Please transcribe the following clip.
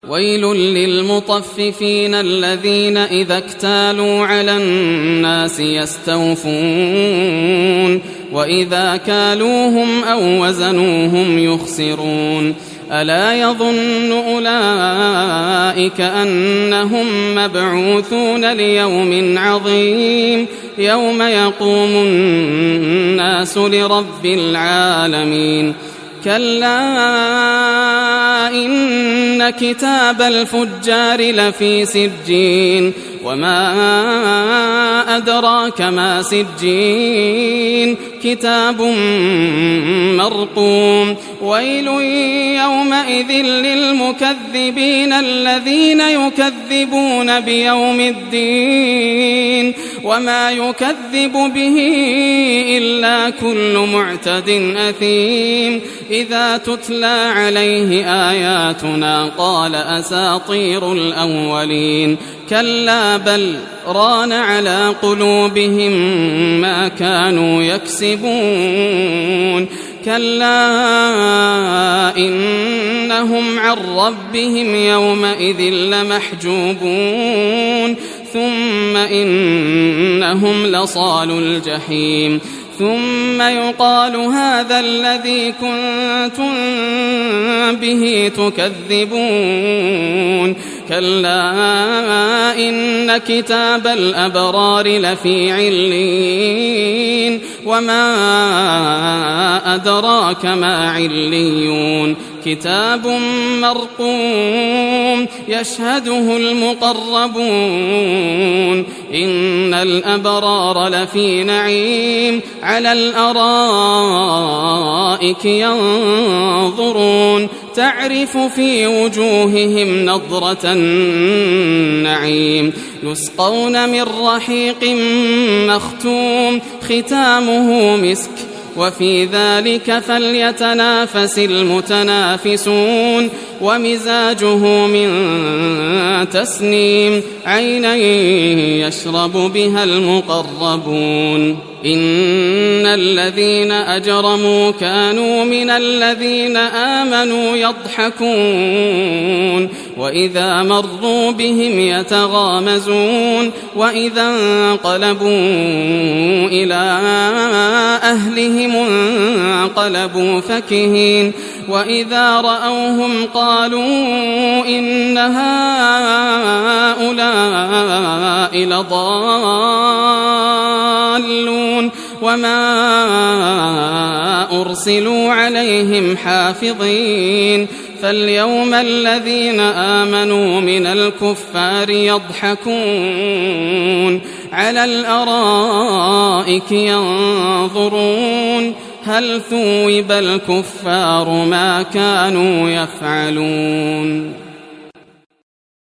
ويل للمطففين الذين إذا اكتالوا على الناس يستوفون وإذا كالوهم أو وزنوهم يخسرون ألا يظن أولئك أنهم مبعوثون ليوم عظيم يوم يقوم الناس لرب العالمين كلا إن كتاب الفجار لفي سجين وما أدراك ما سجين كتاب مرقوم ويل يومئذ للمكذبين الذين يكذبون بيوم الدين وما يكذب به إلا كل معتد أثيم إذا تتلى عليه آياتنا قال أساطير الأولين كلا بل ران على قلوبهم ما كانوا يكسبون كلا إنهم عن ربهم يومئذ لمحجوبون ثم إنهم لصال الجحيم ثم يقال هذا الذي كنتم به تكذبون كلا إن كتاب الأبرار لفي عليين وما أدراك ما عليون كتاب مرقوم يشهده المقربون إن الأبرار لفي نعيم على الأرائك ينظرون تعرف في وجوههم نضرة النعيم يسقون من رحيق مختوم ختامه مسك وفي ذلك فليتنافس المتنافسون ومزاجه من تسنيم عينا يشرب بها المقربون إن الذين أجرموا كانوا من الذين آمنوا يضحكون وإذا مروا بهم يتغامزون وإذا انقلبوا إلى أهلهم انقلبوا فكهين وإذا رأوهم قالوا إن هؤلاء لضالون وما أرسلوا عليهم حافظين فاليوم الذين آمنوا من الكفار يضحكون على الأرائك ينظرون هل ثوب الكفار ما كانوا يفعلون